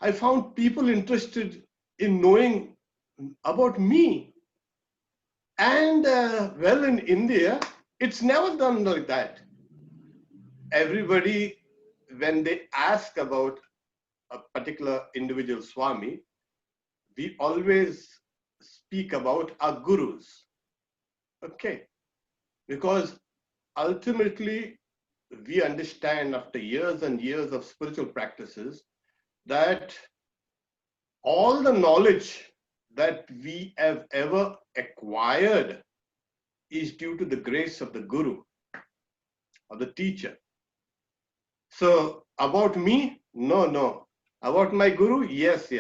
I found people interested in knowing about me. And well, in India, it's never done like that. Everybody, when they ask about a particular individual Swami, we always speak about our gurus. Okay. Because ultimately, we understand after years and years of spiritual practices that all the knowledge that we have ever acquired is due to the grace of the guru, of the teacher. So about me, no. About my guru, yes.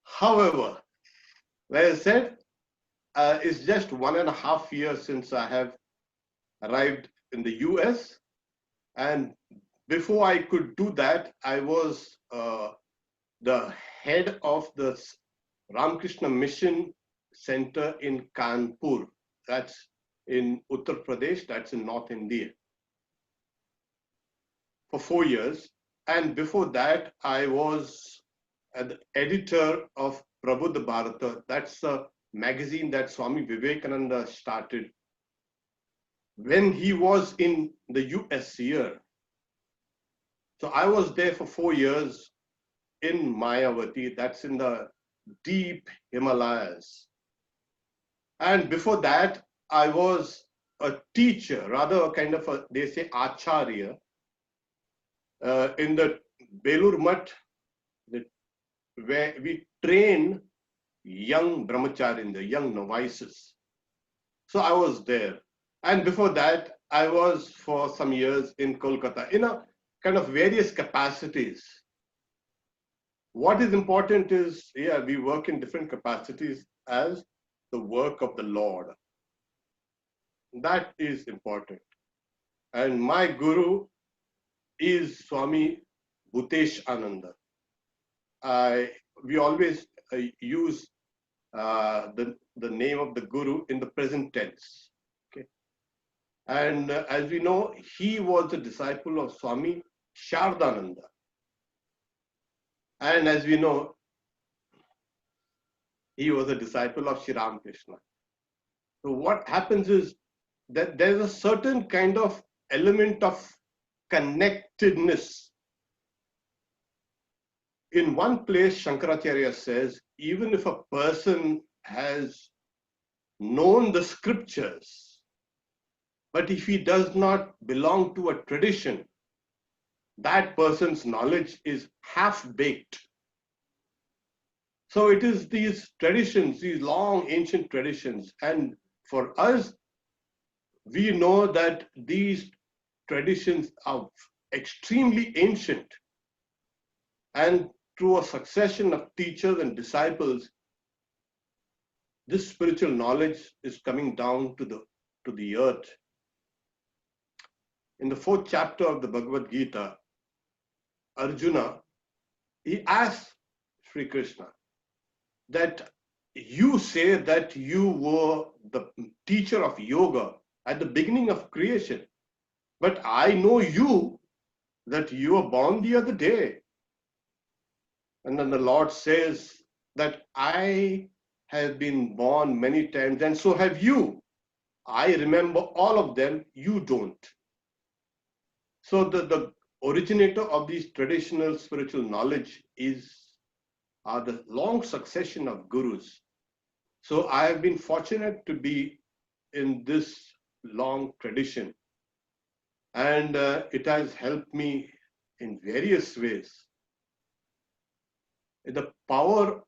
However, like I said, it's just 1.5 years since I have arrived in the US. And before I could do that, I was the head of the Ramakrishna Mission Center in Kanpur. That's in Uttar Pradesh, that's in North India, for 4 years. And before that, I was an editor of Prabuddha Bharata. That's a magazine that Swami Vivekananda started when he was in the US here. So I was there for 4 years in Mayavati, that's in the deep Himalayas. And before that, I was a teacher, rather a kind of a, they say, acharya, in the Belur Mutt, where we train young brahmacharis, the young novices. So I was there. And before that, I was for some years in Kolkata, in a kind of various capacities. What is important is, we work in different capacities as the work of the Lord. That is important. And my guru is Swami Bhutesh Ananda. We always use the name of the guru in the present tense. Okay. And as we know, he was a disciple of Swami Shardananda. And as we know, he was a disciple of Sri Ramakrishna. So what happens is that there's a certain kind of element of connectedness. In one place, Shankaracharya says, even if a person has known the scriptures, but if he does not belong to a tradition, that person's knowledge is half-baked. So it is these traditions, these long ancient traditions. And for us, we know that these traditions are extremely ancient. And through a succession of teachers and disciples, this spiritual knowledge is coming down to the earth. In the 4th chapter of the Bhagavad Gita, Arjuna, he asked Sri Krishna that you say that you were the teacher of yoga at the beginning of creation, but I know you, that you were born the other day. And then the Lord says that I have been born many times, and so have you. I remember all of them, you don't. So the originator of these traditional spiritual knowledge are the long succession of gurus. So I have been fortunate to be in this long tradition, and it has helped me in various ways. The power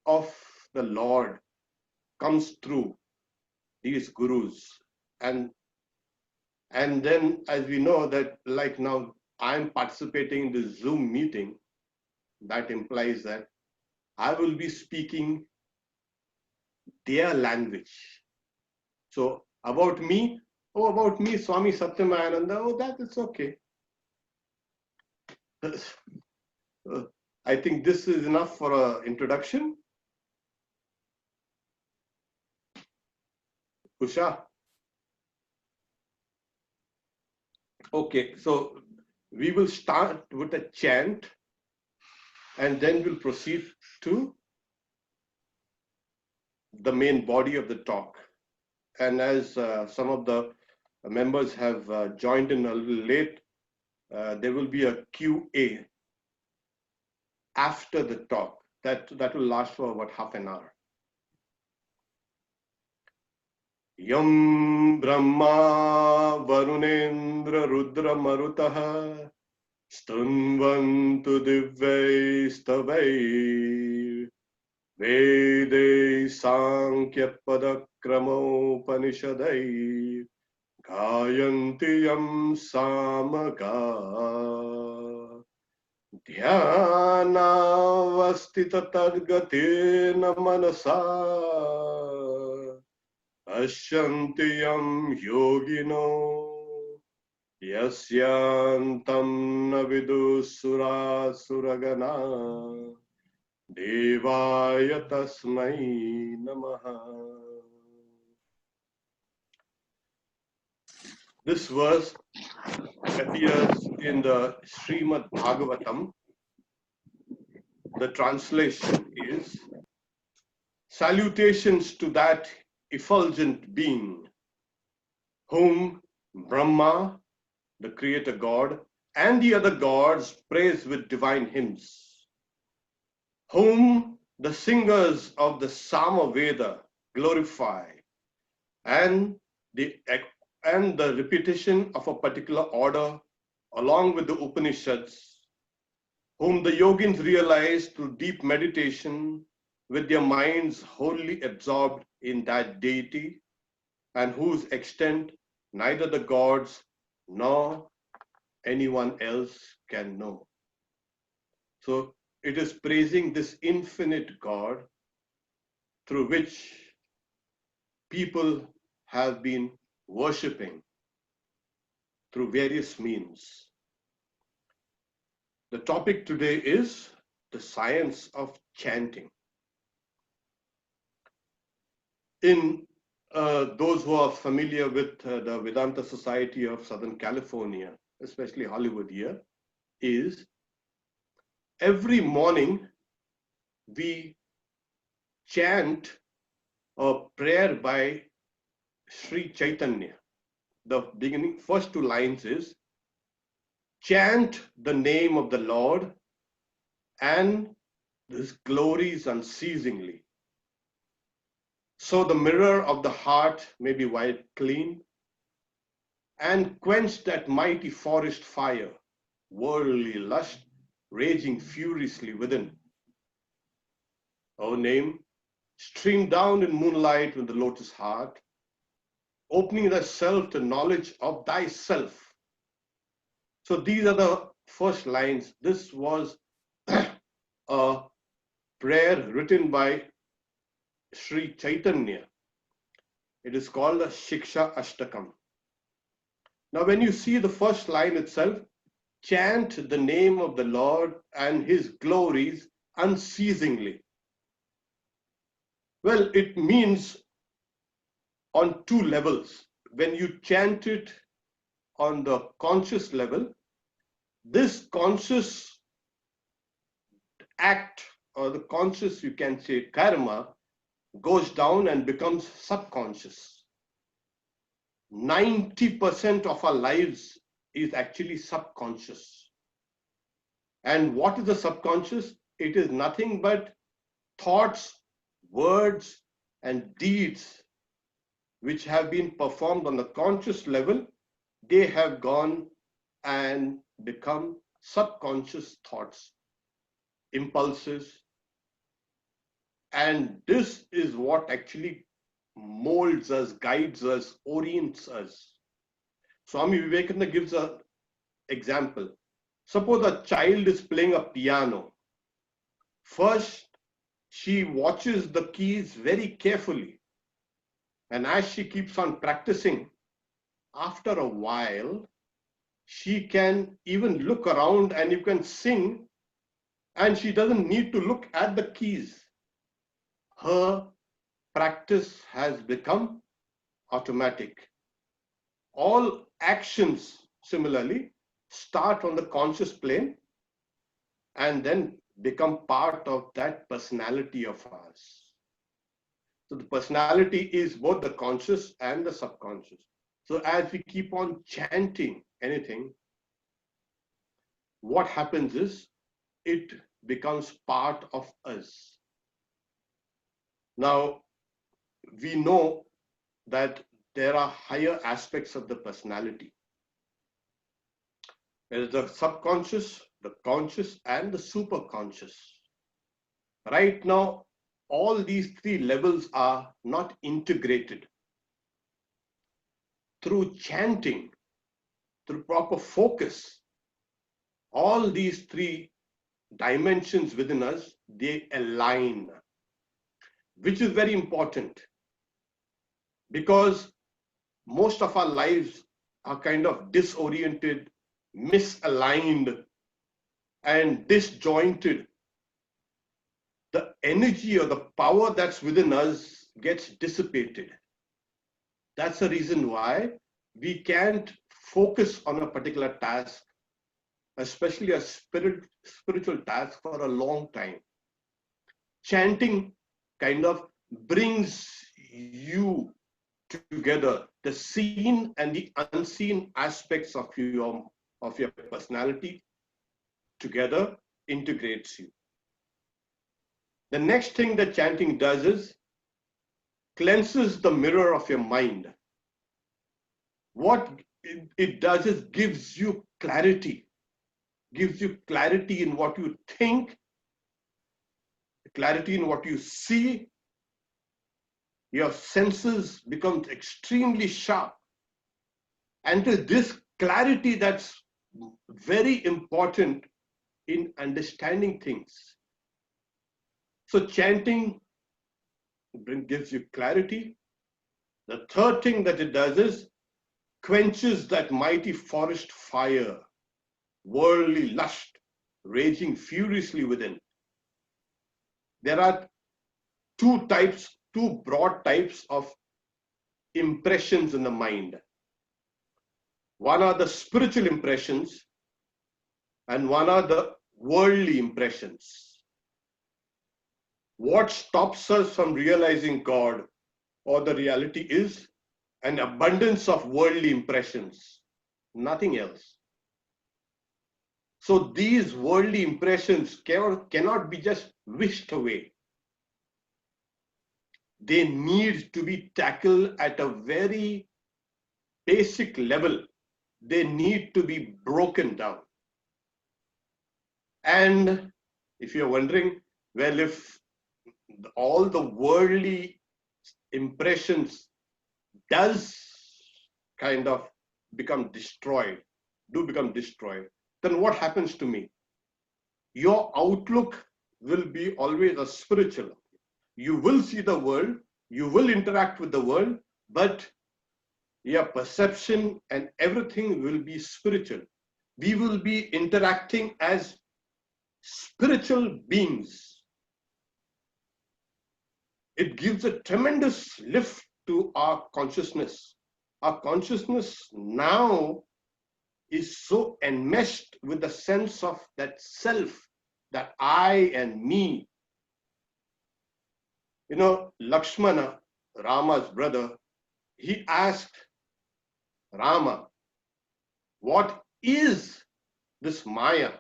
of the Lord comes through these gurus, and then, as we know that, like now I'm participating in the Zoom meeting, that implies that I will be speaking their language. So about me, Swami Satyamayananda, that is okay. I think this is enough for an introduction. Usha. Okay, so we will start with a chant and then we'll proceed to the main body of the talk. And as some of the members have joined in a little late, there will be a QA after the talk. That will last for about half an hour. Yam Brahma Varunendra Rudra Marutaha Stunvantu Divvai Stavai Vede Sankhya Padakramopanishadai Gayanti Yam Samaga Dhyanavastita Tadgatina Manasa Ashantiyam Yogino Yasyantam Navidu Sura Suragana Devaya Tasmai Namaha. This verse appears in the Srimad Bhagavatam. The translation is: salutations to that effulgent being, whom Brahma, the creator god, and the other gods praise with divine hymns, whom the singers of the Sama Veda glorify, and the repetition of a particular order along with the Upanishads, whom the yogins realize through deep meditation with their minds wholly absorbed in that deity, and whose extent neither the gods nor anyone else can know. So it is praising this infinite God through which people have been worshipping through various means. The topic today is the science of chanting. In those who are familiar with the Vedanta Society of Southern California, especially Hollywood here, is every morning we chant a prayer by Sri Chaitanya. The beginning, first two lines is, chant the name of the Lord and His glories unceasingly, so the mirror of the heart may be wiped clean, and quench that mighty forest fire, worldly lust raging furiously within. O name, stream down in moonlight with the lotus heart, opening thyself to knowledge of thyself. So these are the first lines. This was a prayer written by Sri Chaitanya. It is called the Shiksha Ashtakam. Now when you see the first line itself, chant the name of the Lord and His glories unceasingly. Well, it means on two levels. When you chant it on the conscious level, this conscious act, or the conscious, you can say, karma, goes down and becomes subconscious. 90% of our lives is actually subconscious. And what is the subconscious? It is nothing but thoughts, words, and deeds which have been performed on the conscious level. They have gone and become subconscious thoughts, impulses, and this is what actually molds us, guides us, orients us. Swami Vivekananda gives an example. Suppose a child is playing a piano. First, she watches the keys very carefully, and as she keeps on practicing, after a while, she can even look around and you can sing, and she doesn't need to look at the keys. Her practice has become automatic. All actions, similarly, start on the conscious plane and then become part of that personality of ours. So the personality is both the conscious and the subconscious. So as we keep on chanting anything, what happens is it becomes part of us. Now, we know that there are higher aspects of the personality. There is the subconscious, the conscious, and the superconscious. Right now, all these three levels are not integrated. Through chanting, through proper focus, all these three dimensions within us, they align, which is very important because most of our lives are kind of disoriented, misaligned, and disjointed. The energy or the power that's within us gets dissipated. That's the reason why we can't focus on a particular task, especially a spiritual task, for a long time. Chanting kind of brings you together, the seen and the unseen aspects of your personality together integrates you. The next thing that chanting does is cleanses the mirror of your mind. What it does is gives you clarity in what you think, clarity in what you see. Your senses become extremely sharp. And to this clarity that's very important in understanding things. So chanting gives you clarity. The third thing that it does is quenches that mighty forest fire, worldly lust, raging furiously within. There are two broad types of impressions in the mind. One are the spiritual impressions and one are the worldly impressions. What stops us from realizing God or the reality is an abundance of worldly impressions, nothing else. So these worldly impressions cannot be just wished away. They need to be tackled at a very basic level. They need to be broken down. And if you're wondering, well, if all the worldly impressions does kind of become destroyed, then what happens to me? Your outlook will be always a spiritual. You will see the world, you will interact with the world, but your perception and everything will be spiritual. We will be interacting as spiritual beings. It gives a tremendous lift to our consciousness. Our consciousness now is so enmeshed with the sense of that self, that I and me. You know, Lakshmana, Rama's brother, he asked Rama, what is this Maya?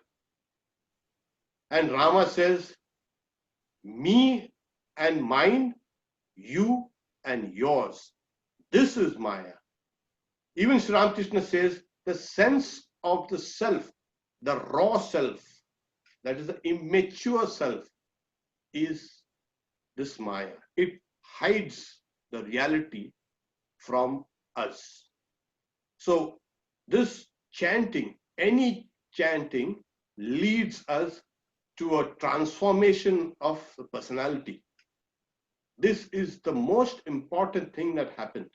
And Rama says, me and mine, you and yours. This is Maya. Even Sri Ramakrishna says the sense of the self, the raw self, that is the immature self, is this Maya. It hides the reality from us. So this chanting, any chanting, leads us to a transformation of the personality. This is the most important thing that happens.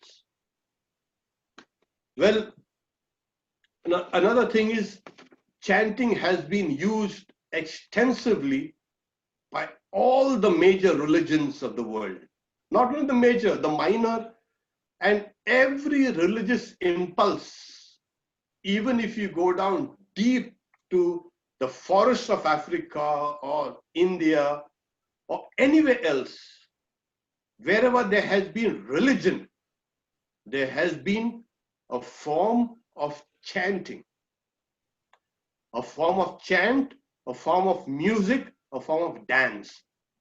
Well, another thing is chanting has been used extensively by all the major religions of the world. Not only the major, the minor, and every religious impulse, even if you go down deep to the forests of Africa or India or anywhere else, wherever there has been religion, there has been a form of chanting, a form of chant, a form of music, a form of dance.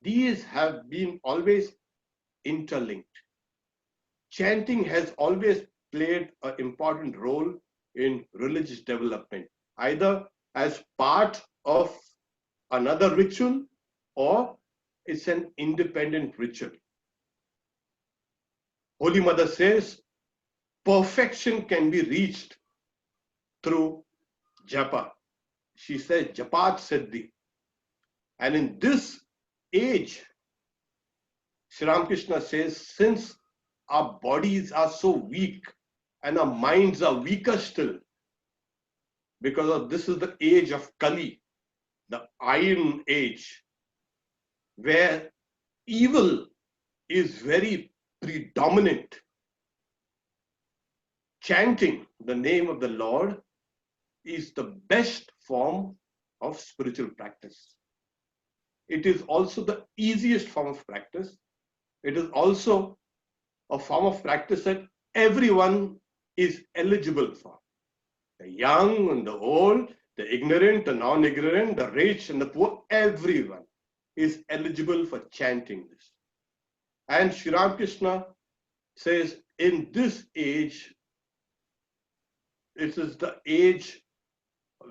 These have been always interlinked. Chanting has always played an important role in religious development, either as part of another ritual or it's an independent ritual. Holy Mother says perfection can be reached through japa. She says japat siddhi. And in this age, Sri Ramakrishna says, since our bodies are so weak and our minds are weaker still, because of this is the age of Kali, the iron age, where evil is very predominant. Chanting the name of the Lord is the best form of spiritual practice. It is also the easiest form of practice. It is also a form of practice that everyone is eligible for. The young and the old, the ignorant, the non-ignorant, the rich and the poor, everyone is eligible for chanting this. And Sri Ramakrishna says, in this age, it is the age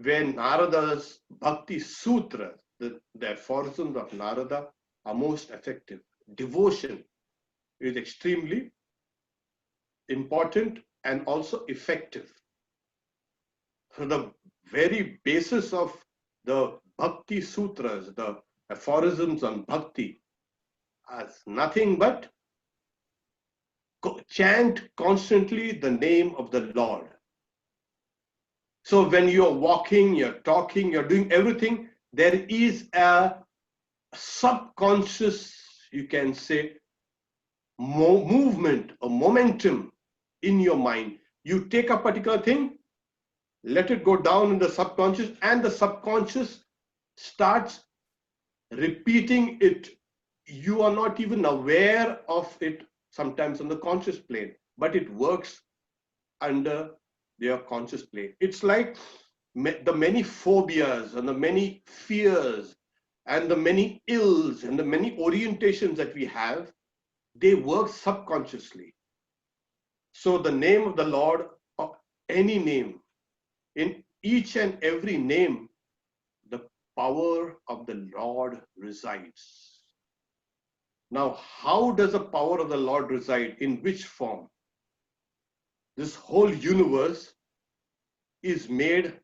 when Narada's Bhakti Sutras, the aphorisms of Narada, are most effective. Devotion is extremely important and also effective. So the very basis of the Bhakti Sutras, the aphorisms on Bhakti, is nothing but chant constantly the name of the Lord. So when you're walking, you're talking, you're doing everything, there is a subconscious, you can say, movement, a momentum in your mind. You take a particular thing, let it go down in the subconscious, and the subconscious starts repeating it. You are not even aware of it sometimes on the conscious plane, but it works under their conscious plane. It's like the many phobias and the many fears and the many ills and the many orientations that we have, they work subconsciously. So the name of the Lord, or any name, in each and every name, the power of the Lord resides. Now, how does the power of the Lord reside? In which form? This whole universe is made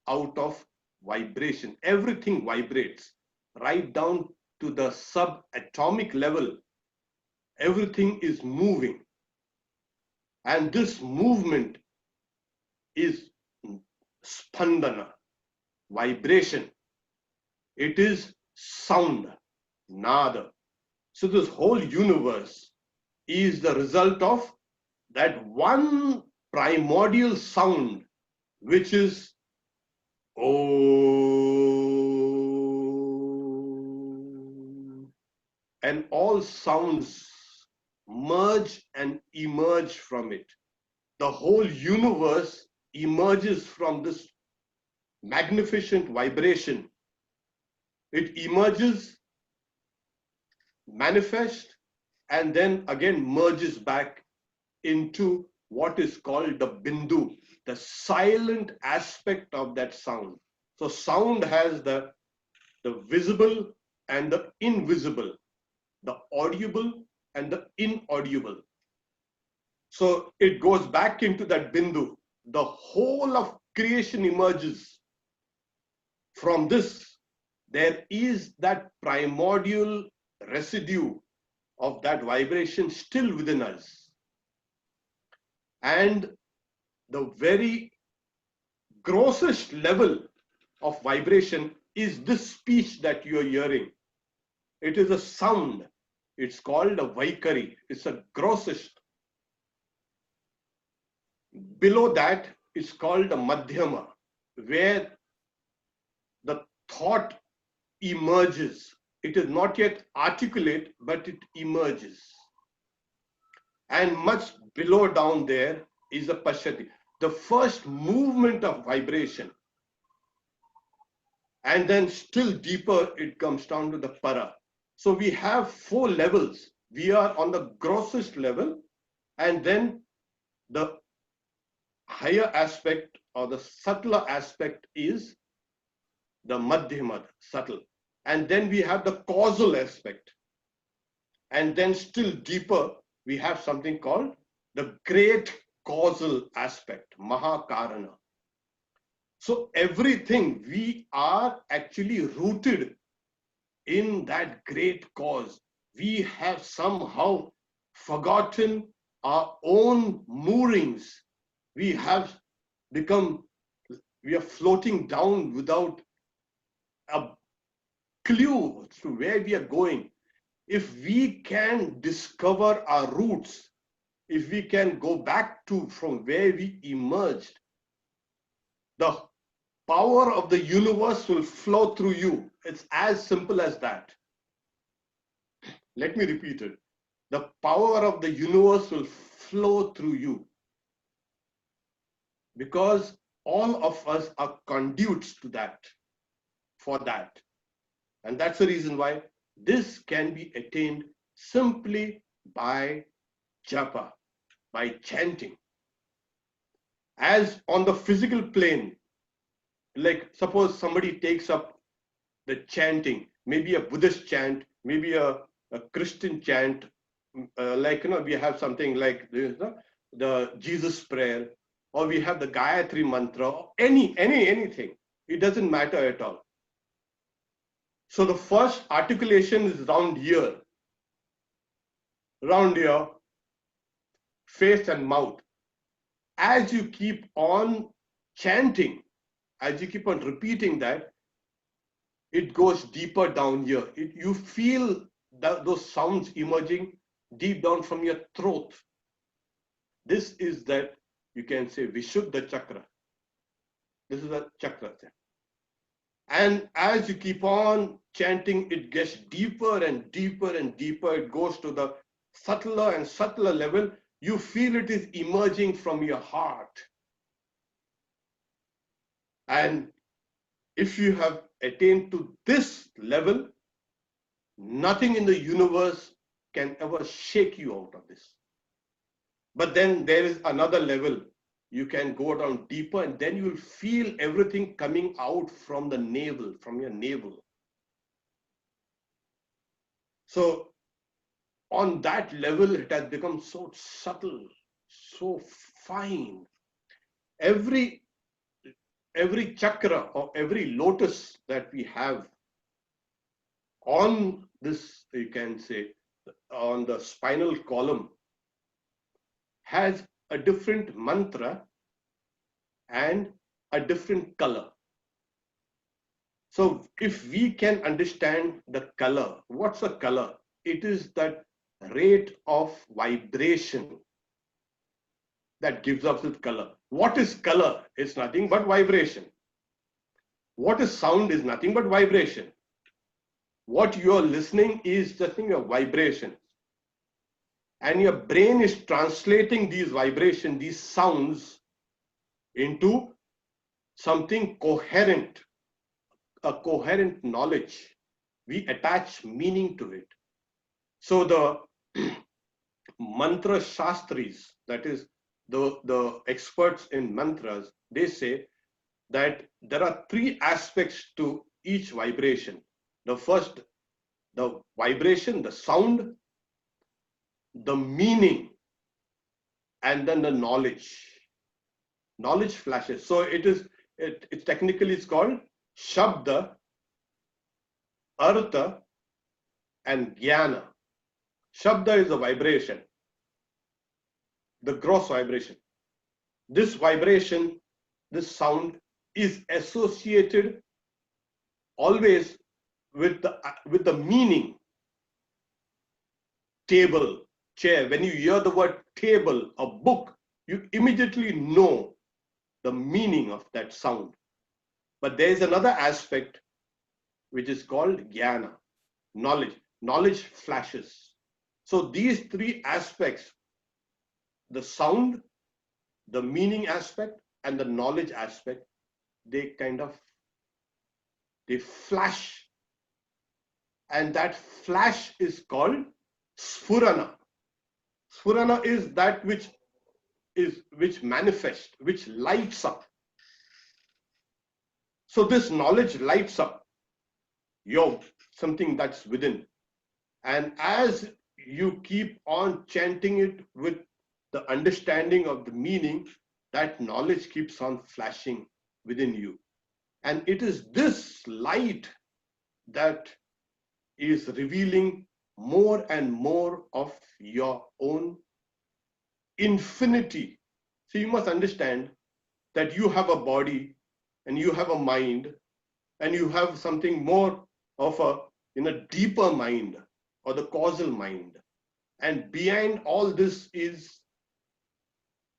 out of vibration. Everything vibrates, right down to the subatomic level. Everything is moving. And this movement is spandana, vibration. It is sound, nada. So this whole universe is the result of that one primordial sound, which is Om. And all sounds merge and emerge from it. The whole universe emerges from this magnificent vibration. It emerges, manifests, and then again merges back into what is called the bindu, the silent aspect of that sound. So sound has the visible and the invisible, the audible and the inaudible. So it goes back into that bindu. The whole of creation emerges from this. There is that primordial residue of that vibration still within us. And the very grossest level of vibration is this speech that you are hearing. It is a sound. It's called a vaikari. It's a grossest. Below that, it's called a madhyama. where the thought emerges. It is not yet articulate, but it emerges. And much below down there is the Pashyati, the first movement of vibration. And then still deeper, it comes down to the Para. So we have 4 levels. We are on the grossest level, and then the higher aspect or the subtler aspect is the Madhyamad, subtle. And then we have the causal aspect. And then still deeper, we have something called the great causal aspect, Mahakarana. So everything, we are actually rooted in that great cause. We have somehow forgotten our own moorings. We are floating down without a clue to where we are going. If we can discover our roots, if we can go back to from where we emerged, the power of the universe will flow through you. It's as simple as that. Let me repeat it. The power of the universe will flow through you, because all of us are conduits to that, for that. And that's the reason why this can be attained simply by japa, by chanting. As on the physical plane, like suppose somebody takes up the chanting, maybe a Buddhist chant, maybe a Christian chant, we have something like the Jesus prayer, or we have the Gayatri Mantra, anything. It doesn't matter at all. So the first articulation is around here, around your face and mouth. As you keep on chanting, as you keep on repeating that, it goes deeper down here. You feel those sounds emerging deep down from your throat. This is that, you can say, Vishuddha Chakra. This is a chakra. And as you keep on chanting, it gets deeper and deeper and deeper. It goes to the subtler and subtler level. You feel it is emerging from your heart. And if you have attained to this level, nothing in the universe can ever shake you out of this. But then there is another level. You can go down deeper, and then you will feel everything coming out from the navel, from your navel. So on that level, it has become so subtle, so fine. Every chakra or every lotus that we have on this, you can say, on the spinal column, has a different mantra and a different color. So if we can understand the color, what's a color? It is that rate of vibration that gives us its color. What is color? It's nothing but vibration. What is sound is nothing but vibration. What you are listening is just a vibration. And your brain is translating these vibrations, these sounds, into something coherent, a coherent knowledge. We attach meaning to it. So the mantra shastris, that is the experts in mantras, they say that there are 3 aspects to each vibration. The first, the vibration, the sound, the meaning, and then the knowledge. Knowledge flashes. So it technically is called Shabda, Artha, and Jnana. Shabda is a vibration, the gross vibration. This vibration, this sound is associated always with the meaning. Table, chair. When you hear the word table, a book, you immediately know the meaning of that sound. But there is another aspect which is called jnana, knowledge. Knowledge flashes. So these three aspects, the sound, the meaning aspect, and the knowledge aspect, they flash. And that flash is called sphurana. Sphurana is that which manifests, which lights up. So this knowledge lights up something that's within. And as you keep on chanting it with the understanding of the meaning, that knowledge keeps on flashing within you. And it is this light that is revealing more and more of your own infinity. So you must understand that you have a body and you have a mind and you have something more of a deeper mind, or the causal mind. And behind all this is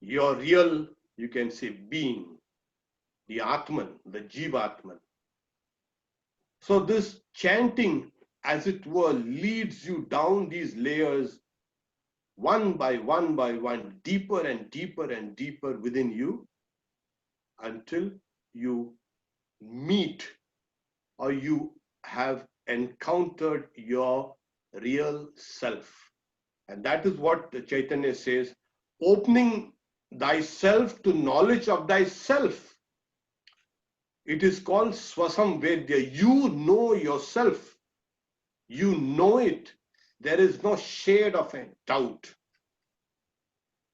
your real, you can say, being, the Atman, the Jivatman. So this chanting, as it were, leads you down these layers one by one, deeper and deeper and deeper within you, until you meet or you have encountered your real self. And that is what the Chaitanya says, opening thyself to knowledge of thyself. It is called Swasamvedya. You know yourself. You know it. There is no shade of a doubt.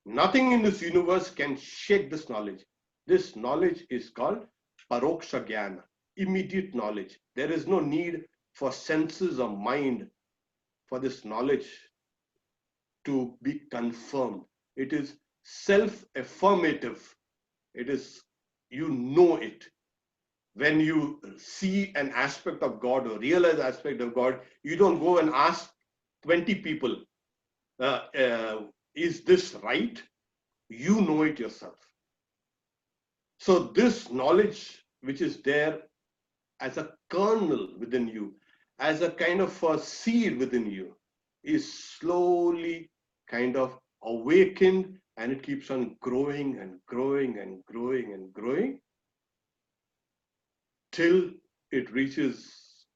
Nothing in this universe can shake this knowledge. This knowledge is called Paroksha Jnana, immediate knowledge. There is no need for senses or mind for this knowledge to be confirmed. It is self-affirmative. It is, you know it. When you see an aspect of God or realize aspect of God, you don't go and ask 20 people, is this right? You know it yourself. So this knowledge, which is there as a kernel within you, as a kind of a seed within you, is slowly kind of awakened, and it keeps on growing and growing and growing and growing till it reaches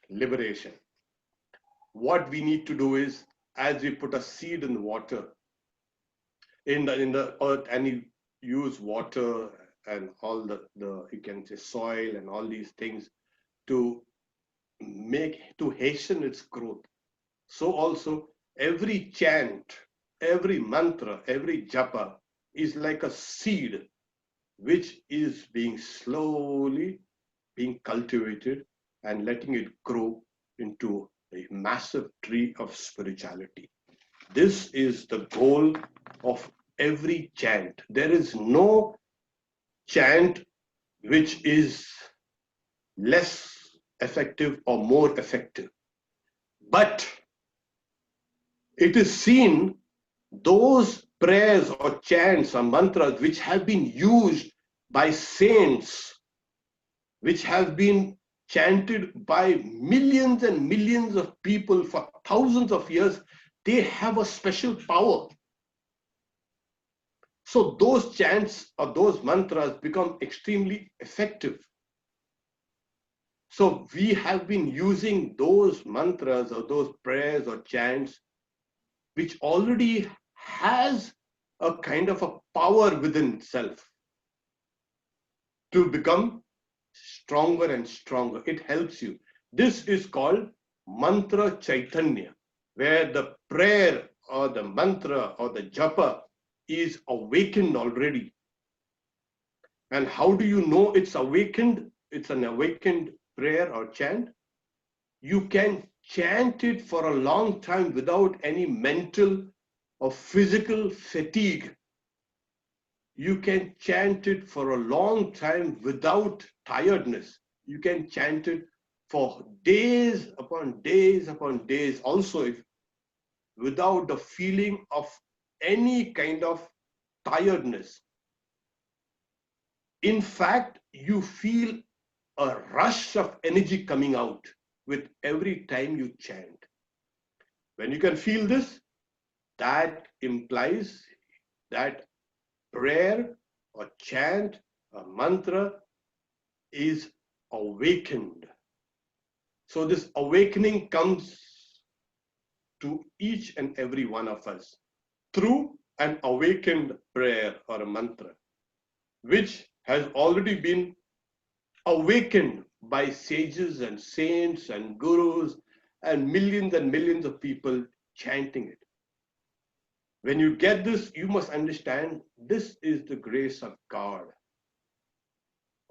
liberation. What we need to do is, as we put a seed in the water, in the earth, and you use water and all the you can say soil and all these things to hasten its growth. So also every chant, every mantra, every japa is like a seed which is being slowly being cultivated and letting it grow into a massive tree of spirituality. This is the goal of every chant. There is no chant which is less effective or more effective. But it is seen those prayers or chants or mantras which have been used by saints, which have been chanted by millions and millions of people for thousands of years, they have a special power. So those chants or those mantras become extremely effective. So we have been using those mantras or those prayers or chants which already has a kind of a power within itself to become stronger and stronger. It helps you. This is called mantra chaitanya, where the prayer or the mantra or the japa is awakened already. And how do you know it's awakened? It's an awakened prayer or chant. You can chant it for a long time without any mental or physical fatigue. You can chant it for a long time without tiredness. You can chant it for days upon days upon days, also without the feeling of any kind of tiredness. In fact, you feel a rush of energy coming out with every time you chant. When you can feel this, that implies that prayer or chant or mantra is awakened. So this awakening comes to each and every one of us through an awakened prayer or a mantra, which has already been awakened by sages and saints and gurus and millions of people chanting it. When you get this, you must understand this is the grace of God.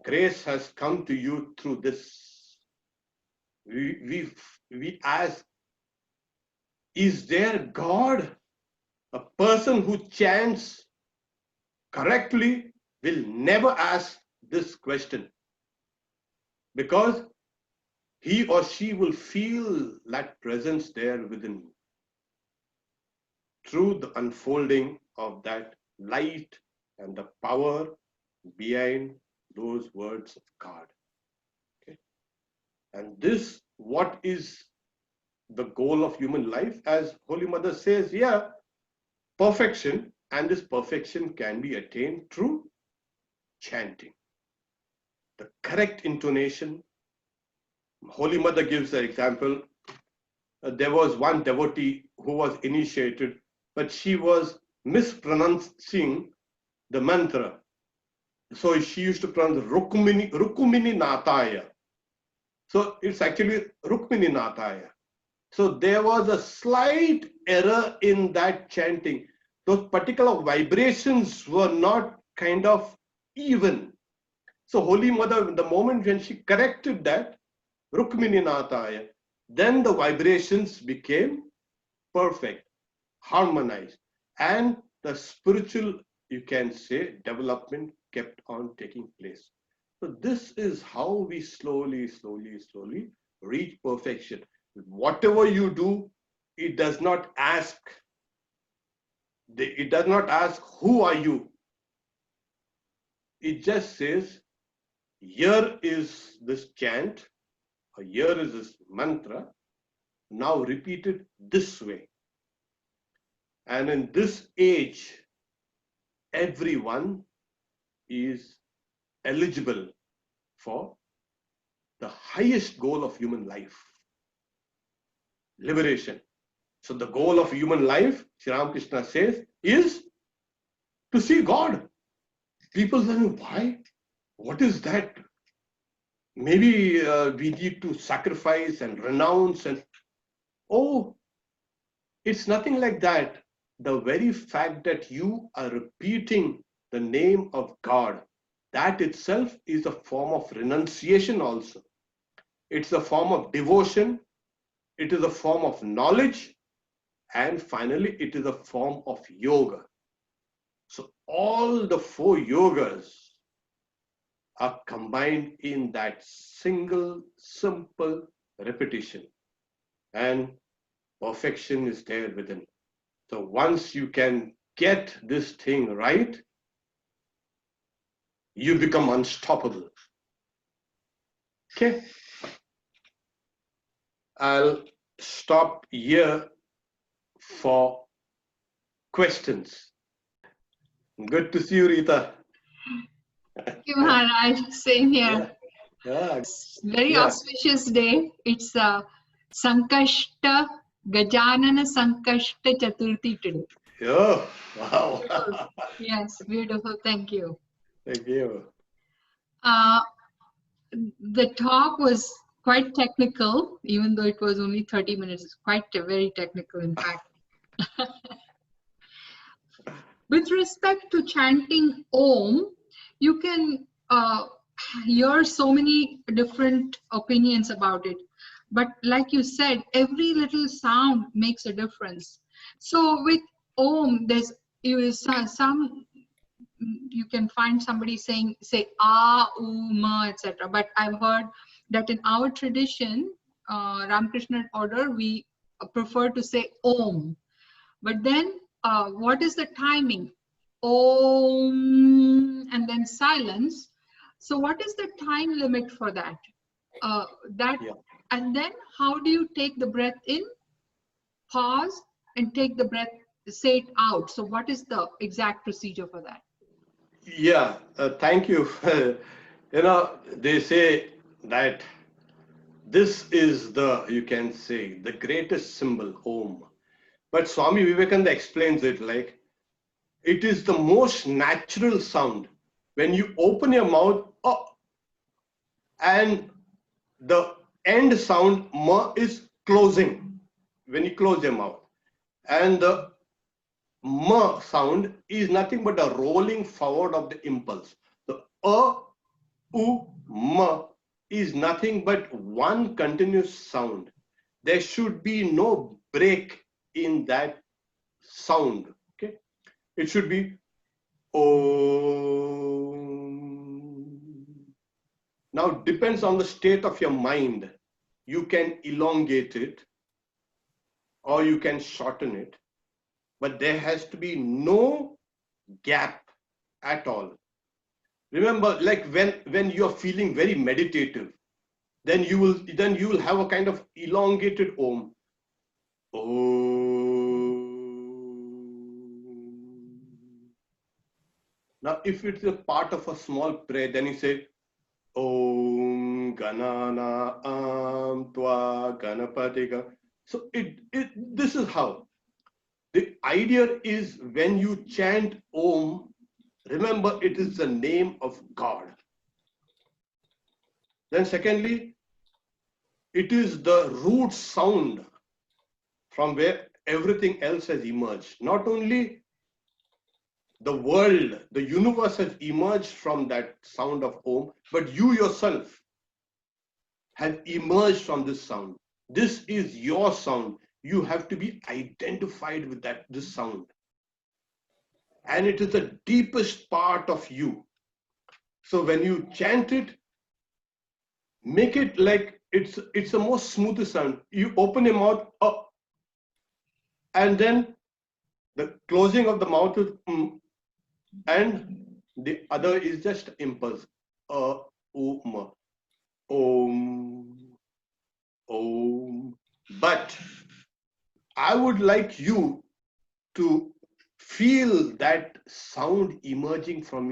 Grace has come to you through this. We ask, is there God? A person who chants correctly will never ask this question, because he or she will feel that presence there within you through the unfolding of that light and the power behind those words of God. Okay? And this, what is the goal of human life? As Holy Mother says, yeah, perfection, and this perfection can be attained through chanting. The correct intonation. Holy Mother gives an example. There was one devotee who was initiated, but she was mispronouncing the mantra. So she used to pronounce Rukmini Nataya. So it's actually Rukmini Nataya. So there was a slight error in that chanting. Those particular vibrations were not kind of even. So Holy Mother, the moment when she corrected that, Rukmini Nataya, then the vibrations became perfect, harmonized, and the spiritual, you can say, development kept on taking place. So this is how we slowly reach perfection. Whatever you do, it does not ask who are you. It just says, here is this chant, or here is this mantra, now repeat it this way. And in this age, everyone is eligible for the highest goal of human life, liberation. So the goal of human life, Sri Ramakrishna says, is to see God. People say, why? What is that? Maybe we need to sacrifice and renounce and, oh, it's nothing like that. The very fact that you are repeating the name of God, that itself is a form of renunciation also. It's a form of devotion. It is a form of knowledge. And finally, it is a form of yoga. So all the 4 yogas are combined in that single, simple repetition. And perfection is there within. So once you can get this thing right, you become unstoppable. Okay. I'll stop here for questions. Good to see you, Rita. Thank you, Maharaj. Same here. Yeah. Very auspicious day. It's Sankashta Gajanana Sankashta Chaturthi today. Oh, wow. Yes, beautiful. Thank you. Thank you. The talk was quite technical, even though it was only 30 minutes. It's quite very technical, in fact. With respect to chanting Om, you can hear so many different opinions about it. But like you said, every little sound makes a difference. So with Om, there's some, you can find somebody saying, say, ah, ma, etc. But I've heard that in our tradition, Ramakrishna order, we prefer to say Om. But then what is the timing? Om, and then silence. So what is the time limit for that? Yeah. And then how do you take the breath in, pause, and take the breath, say it out? So what is the exact procedure for that? Yeah, thank you. They say that this is you can say, the greatest symbol, Om. But Swami Vivekananda explains it like, it is the most natural sound. When you open your mouth, oh, and the end sound ma is closing when you close your mouth. And the ma sound is nothing but a rolling forward of the impulse. The u, ma is nothing but one continuous sound. There should be no break in that sound. Okay, it should be Om. Now depends on the state of your mind. You can elongate it or you can shorten it, but there has to be no gap at all. Remember, like when you're feeling very meditative, then you will have a kind of elongated Om. Om. Now, if it's a part of a small prayer, then you say Om Ganana Am Twa Ganapatika. So this is how. The idea is, when you chant Om, remember it is the name of God. Then secondly, it is the root sound from where everything else has emerged. Not only the world, the universe has emerged from that sound of Om, but you yourself have emerged from this sound. This is your sound. You have to be identified with this sound. And it is the deepest part of you. So when you chant it, make it like it's the most smoothest sound. You open your mouth up, and then the closing of the mouth is and the other is just impulse. Om, om. But I would like you to feel that sound emerging from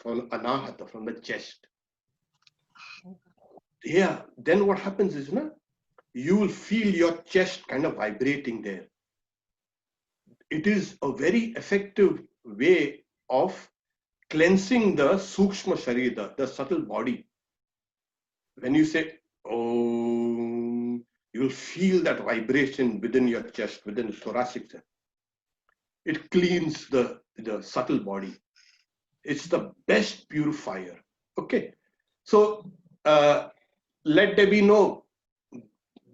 anahata, from the chest. Yeah, then what happens is, you will feel your chest kind of vibrating there. It is a very effective way of cleansing the sukshma sharira, the subtle body. When you say Om, you'll feel that vibration within your chest, within the thoracic chest. It cleans the subtle body. It's the best purifier. Okay, so let there be no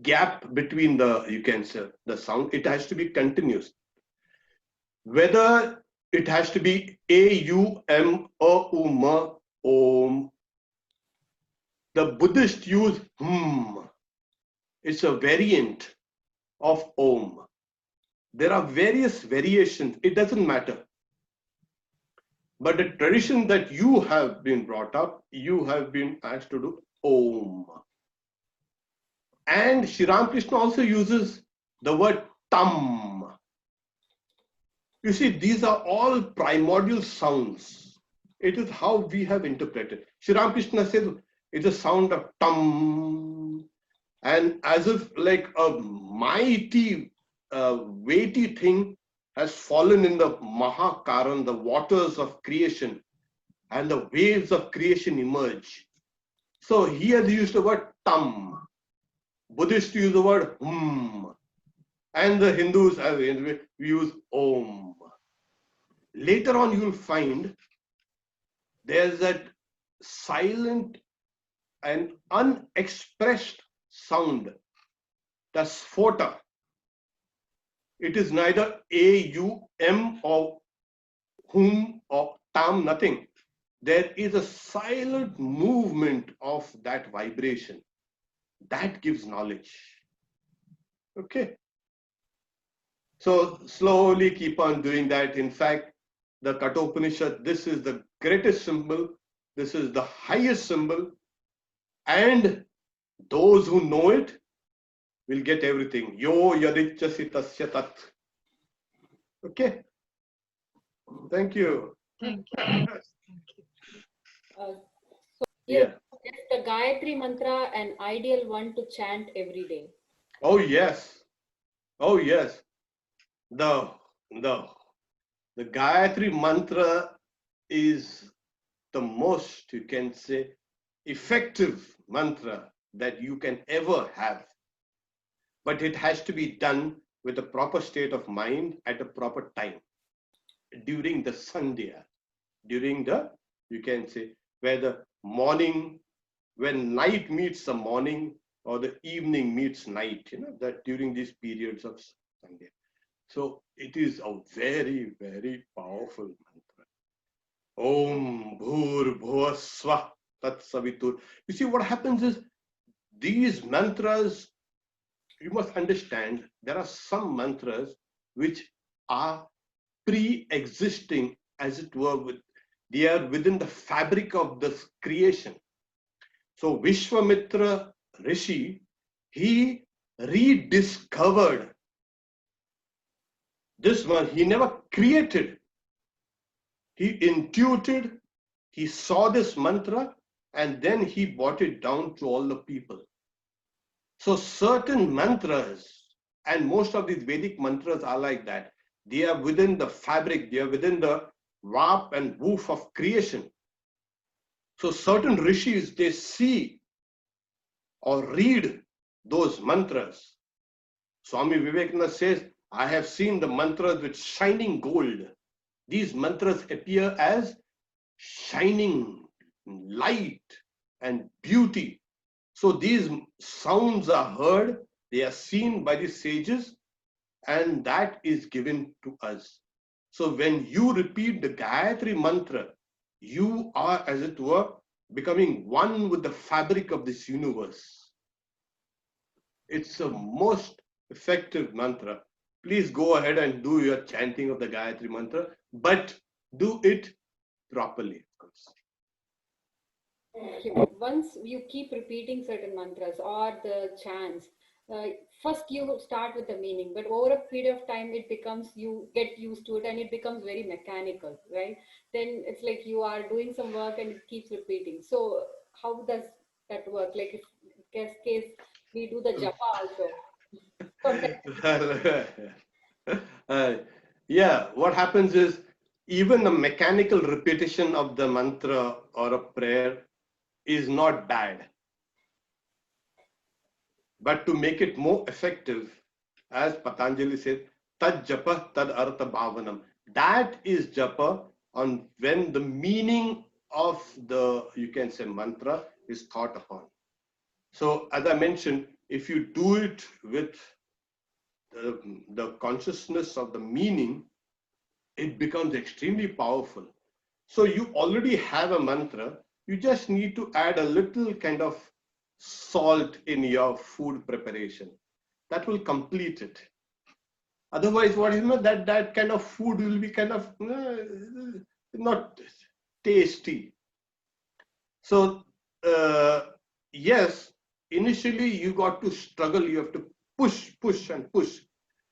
gap between the sound. It has to be continuous. Whether it has to be A-U-M, A-U-M, Om. The Buddhists use It's a variant of Om. There are various variations. It doesn't matter. But the tradition that you have been brought up, you have been asked to do Om. And Sri Ramakrishna also uses the word Tam. You see, these are all primordial sounds. It is how we have interpreted. Sri Ramakrishna says it's a sound of Tam. And as if like a mighty, weighty thing has fallen in the Mahakaran, the waters of creation, and the waves of creation emerge. So here they use the word Tam. Buddhists use the word and the Hindus use Om. Later on, you will find there's that silent and unexpressed sound, the sphota. It is neither A-U-M or Hum or Tam, nothing. There is a silent movement of that vibration. That gives knowledge. Okay. So slowly keep on doing that. In fact, the Kathopanishad, this is the greatest symbol. This is the highest symbol, and those who know it will get everything. Yo yadichasi tasya tat. Okay. Thank you. Thank you. Yeah. Is the Gayatri Mantra an ideal one to chant every day? Oh yes. Oh yes. The Gayatri Mantra is the most, you can say, effective mantra that you can ever have. But it has to be done with a proper state of mind at a proper time. During the Sandhya, during the, you can say, where the morning, when night meets the morning or the evening meets night, that during these periods of Sandhya. So it is a very, very powerful mantra. Om Bhur Bhuva Swa Tat Savitur. You see, what happens is these mantras, you must understand, there are some mantras which are pre-existing, as it were, they are within the fabric of this creation. So Vishwamitra Rishi, he rediscovered this one. He never created. He intuited, he saw this mantra, and then he brought it down to all the people. So certain mantras, and most of these Vedic mantras are like that. They are within the fabric, they are within the warp and woof of creation. So certain rishis, they see or read those mantras. Swami Vivekananda says, I have seen the mantras with shining gold. These mantras appear as shining light and beauty. So these sounds are heard, they are seen by the sages, and that is given to us. So when you repeat the Gayatri Mantra, you are, as it were, becoming one with the fabric of this universe. It's a most effective mantra. Please go ahead and do your chanting of the Gayatri Mantra, but do it properly. Once you keep repeating certain mantras or the chants, first you start with the meaning, but over a period of time it becomes, you get used to it and it becomes very mechanical, right? Then it's like you are doing some work and it keeps repeating. So how does that work? Like if in case we do the japa also. Yeah, what happens is even a mechanical repetition of the mantra or a prayer is not bad. But to make it more effective, as Patanjali says, tad japa tad artha bhavanam. That is japa on when the meaning of the, you can say, mantra is thought upon. So as I mentioned, if you do it with the consciousness of the meaning, it becomes extremely powerful. So you already have a mantra, you just need to add a little kind of salt in your food preparation. That will complete it. Otherwise, what is that kind of food will be kind of not tasty. So yes, initially you got to struggle, you have to push and push,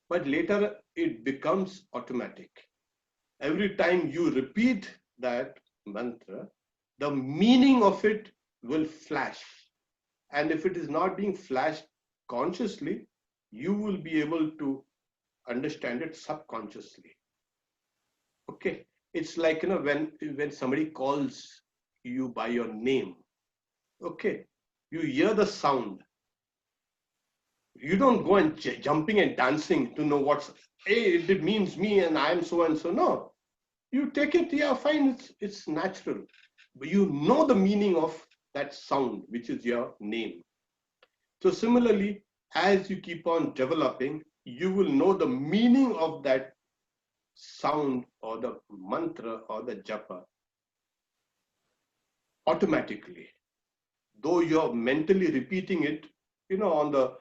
but later it becomes automatic. Every time you repeat that mantra, the meaning of it will flash. And if it is not being flashed consciously, you will be able to understand it subconsciously. Okay. It's like, when somebody calls you by your name, okay, you hear the sound. You don't go and jumping and dancing to know what's, hey, it means me and I'm so and so. No, you take it, yeah, fine, it's natural. But you know the meaning of that sound, which is your name. So similarly, as you keep on developing, you will know the meaning of that sound or the mantra or the japa automatically. Though you're mentally repeating it, on the,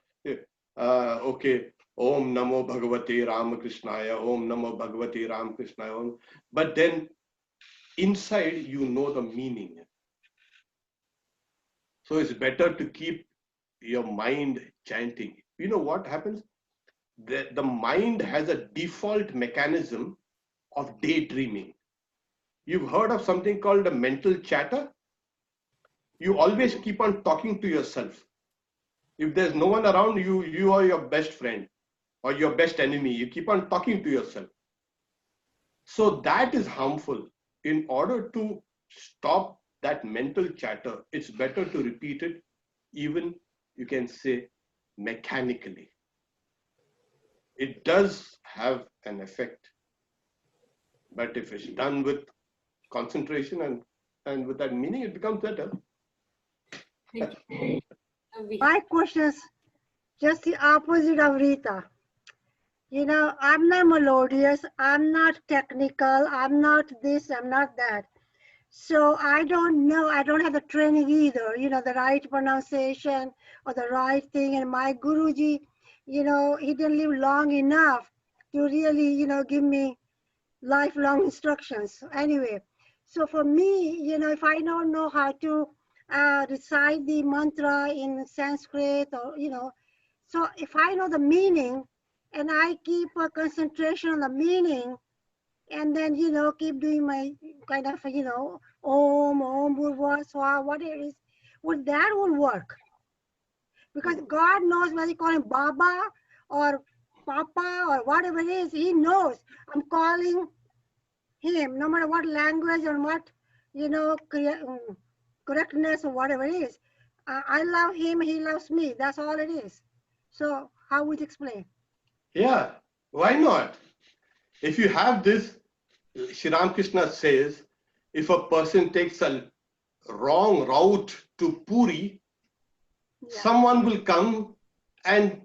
okay, Om Namo Bhagavate Ramakrishnaya, Om Namo Bhagavate Ramakrishnaya, but then inside you know the meaning. So it's better to keep your mind chanting. You know what happens? The mind has a default mechanism of daydreaming. You've heard of something called a mental chatter? You always keep on talking to yourself. If there's no one around you, you are your best friend or your best enemy. You keep on talking to yourself. So that is harmful. In order to stop that mental chatter, it's better to repeat it, even you can say mechanically. It does have an effect, but if it's done with concentration and with that meaning, it becomes better. Thank you. My question is just the opposite of Rita. You know, I'm not melodious, I'm not technical, I'm not this, I'm not that. So I don't know, I don't have the training either, you know, the right pronunciation or the right thing. And my Guruji, you know, he didn't live long enough to really, you know, give me lifelong instructions. Anyway, so for me, you know, if I don't know how to recite the mantra in Sanskrit or, you know, so if I know the meaning and I keep a concentration on the meaning and then, you know, keep doing my kind of, you know, Om, Bhurva, Swa, whatever it is, well, that will work. Because God knows whether you call him Baba or Papa or whatever it is, he knows. I'm calling him, no matter what language or what, you know, correctness or whatever it is. I love him, he loves me. That's all it is. So how would you explain? Yeah, why not? If you have this, Shri Ramakrishna says, if a person takes a wrong route to Puri, Yeah. someone will come and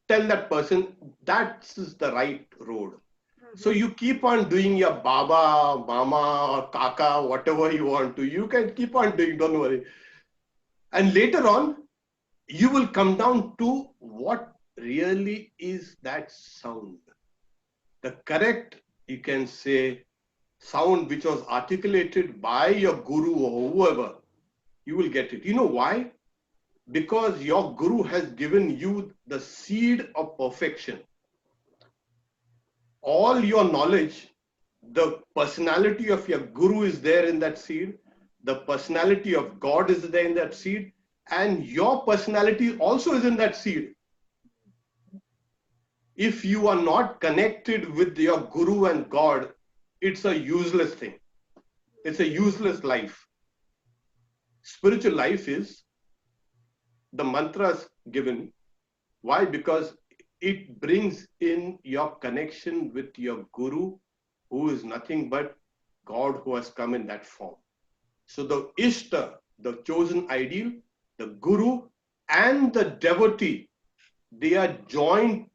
tell that person that is the right road. So you keep on doing your Baba, Mama, or Kaka, whatever you want to. You can keep on doing, don't worry. And later on, you will come down to what really is that sound. The correct, you can say, sound which was articulated by your Guru or whoever, you will get it. You know why? Because your Guru has given you the seed of perfection. All your knowledge, the personality of your Guru is there in that seed, the personality of God is there in that seed, and your personality also is in that seed. If you are not connected with your Guru and God, it's a useless thing. It's a useless life. Spiritual life is the mantras given. Why? Because it brings in your connection with your Guru, who is nothing but God who has come in that form. So the Ishta, the chosen ideal, the Guru and the devotee, they are joined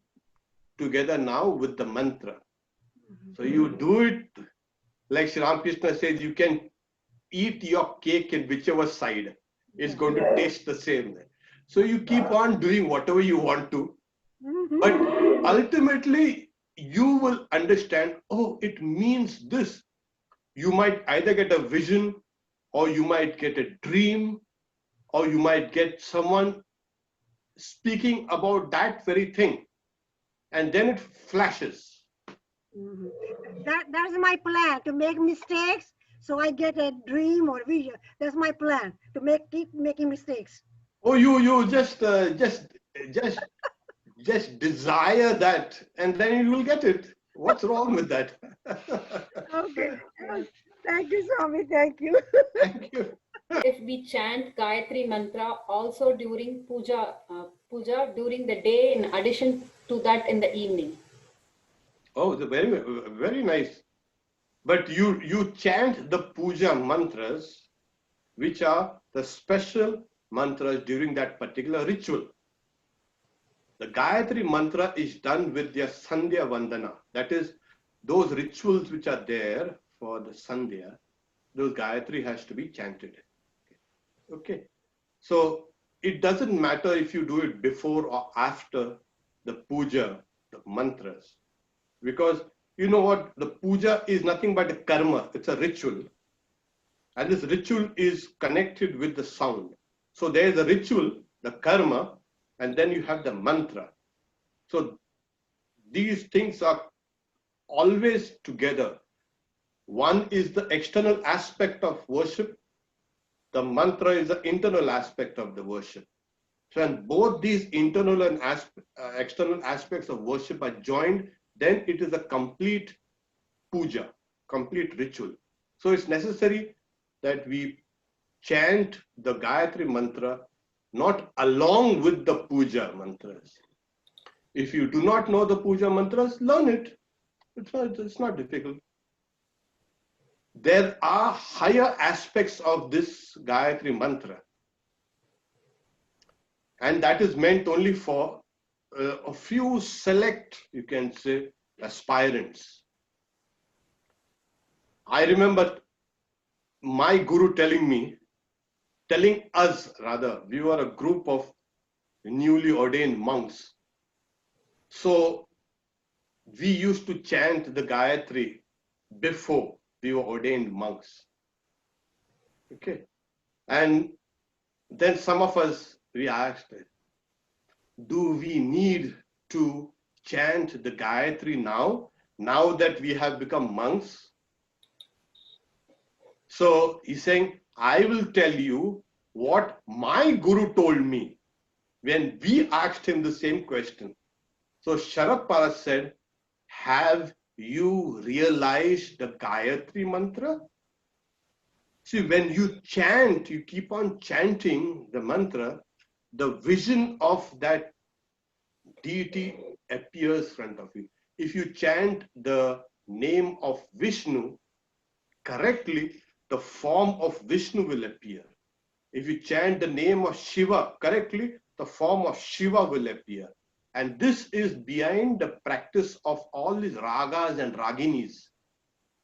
together now with the mantra. So you do it like Sri Ramakrishna says, you can eat your cake in whichever side. It's going to taste the same. So you keep on doing whatever you want to, but ultimately you will understand, oh, it means this. You might either get a vision, or you might get a dream, or you might get someone speaking about that very thing, and then it flashes. That's my plan, to make mistakes so I get a dream or vision. That's my plan, to keep making mistakes. Oh, you just desire that, and then you will get it. What's wrong with that? Okay. Thank you, Swami. Thank you. Thank you. If we chant Gayatri Mantra also during puja during the day, in addition to that in the evening. Oh, very nice. But you chant the puja mantras, which are the special mantras during that particular ritual. The Gayatri Mantra is done with their Sandhya Vandana. That is, those rituals which are there for the Sandhya, those Gayatri has to be chanted. Okay. So it doesn't matter if you do it before or after the puja, the mantras. Because you know what? The puja is nothing but a karma. It's a ritual. And this ritual is connected with the sound. So there is a ritual, the karma, and then you have the mantra. So these things are always together. One is the external aspect of worship. The mantra is the internal aspect of the worship. So when both these internal and external aspects of worship are joined, then it is a complete puja, complete ritual. So it's necessary that we chant the Gayatri Mantra not along with the puja mantras. If you do not know the puja mantras, learn it. It's not difficult. There are higher aspects of this Gayatri Mantra, and that is meant only for a few select, you can say, aspirants. I remember my guru telling us rather, we were a group of newly ordained monks. So we used to chant the Gayatri before we were ordained monks. Okay. And then some of us, we asked, do we need to chant the Gayatri now that we have become monks? So he's saying, I will tell you what my guru told me when we asked him the same question. So Sharad Paras said, have you realized the Gayatri Mantra? See, when you chant, you keep on chanting the mantra, the vision of that deity appears in front of you. If you chant the name of Vishnu correctly, the form of Vishnu will appear. If you chant the name of Shiva correctly, the form of Shiva will appear. And this is behind the practice of all these ragas and raginis.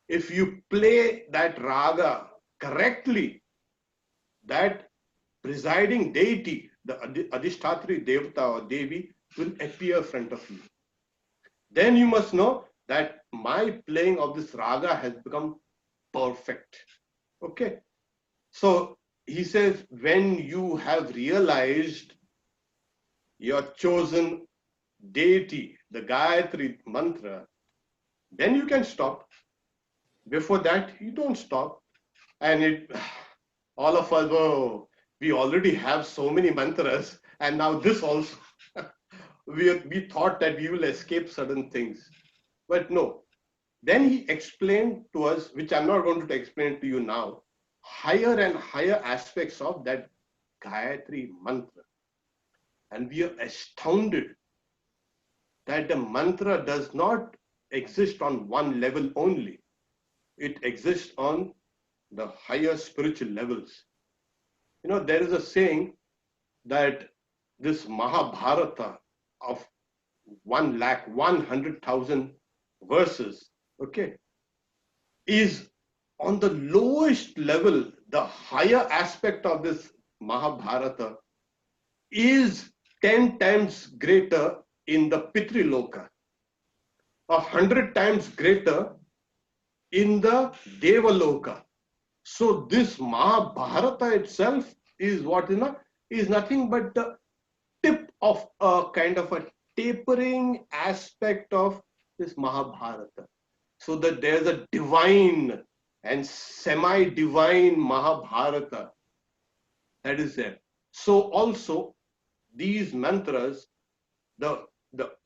If you play that raga correctly, that presiding deity, the Adhishtatri Devata or Devi, will appear in front of you. Then you must know that my playing of this raga has become perfect. Okay. So he says, when you have realized your chosen deity, the Gayatri Mantra, then you can stop. Before that, you don't stop. And all of us, oh, we already have so many mantras, and now this also. we thought that we will escape certain things. But no. Then he explained to us, which I'm not going to explain to you now, higher and higher aspects of that Gayatri Mantra. And we are astounded that the mantra does not exist on one level only. It exists on the higher spiritual levels. You know, there is a saying that this Mahabharata of 1,100,000 verses, okay, is on the lowest level. The higher aspect of this Mahabharata is 10 times greater in the Pitriloka, 100 times greater in the Devaloka. So this Mahabharata itself is what is nothing but the tip of a kind of a tapering aspect of this Mahabharata. So that there's a divine and semi-divine Mahabharata that is there. So also these mantras, the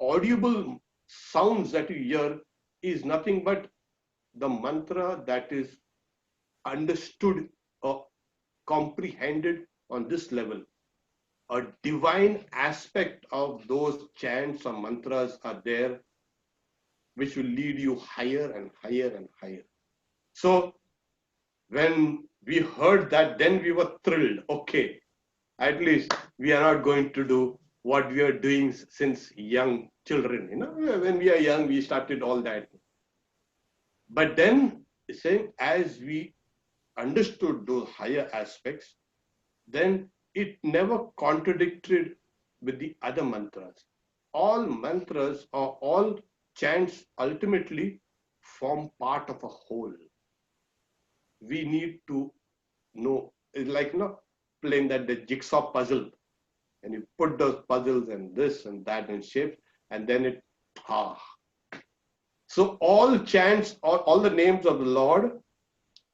audible sounds that you hear is nothing but the mantra that is understood or comprehended on this level. A divine aspect of those chants or mantras are there, which will lead you higher and higher and higher. So when we heard that, then we were thrilled. Okay, at least we are not going to do what we are doing since young children. You know, when we are young, we started all that. But then, saying as we understood those higher aspects, then it never contradicted with the other mantras. All mantras or all chants ultimately form part of a whole. We need to know, like, explain that the jigsaw puzzle, and you put those puzzles and this and that in shape, and then it, So all chants, all the names of the Lord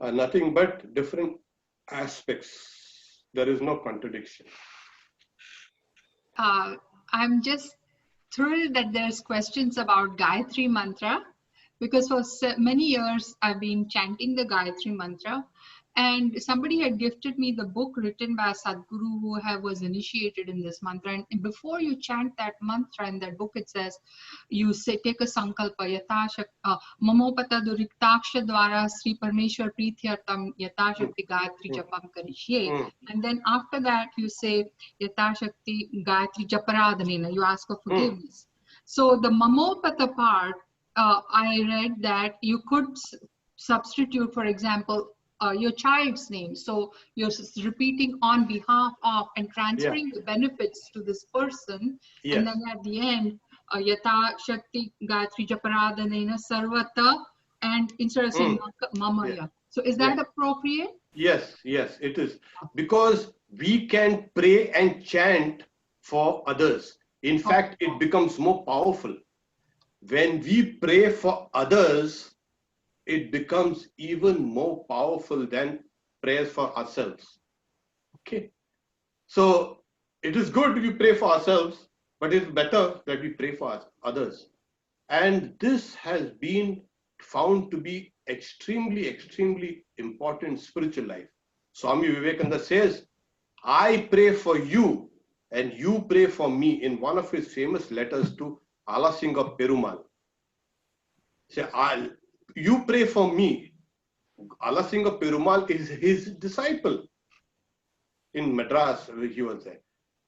are nothing but different aspects. There is no contradiction. I'm just thrilled that there's questions about Gayatri Mantra, because for many years I've been chanting the Gayatri Mantra, and somebody had gifted me the book written by a Sadguru who was initiated in this mantra. And before you chant that mantra, in that book it says, you say, take a sankalpa, yatashak, mamopata duriktaksha dwara Sri Parmeshwar Prithyatam yatashakti Gayatri Japam Karishye. And then after that you say, yatashakti Gayatri Japaradhanena, you ask for forgiveness. So the mamopata part, I read that you could substitute, for example, your child's name. So you're repeating on behalf of and transferring the benefits to this person. Yes. And then at the end, Yata Shakti Gayatri Japaradhanena Sarvata, and instead of saying Mamaya. So is that appropriate? Yes, it is. Because we can pray and chant for others. In fact, it becomes more powerful. When we pray for others, it becomes even more powerful than prayers for ourselves. Okay. So it is good we pray for ourselves, but it's better that we pray for others. And this has been found to be extremely, extremely important in spiritual life. Swami Vivekananda says, I pray for you and you pray for me, in one of his famous letters to Alasinga Perumal. Say, you pray for me. Alasinga Perumal is his disciple in Madras, he was there.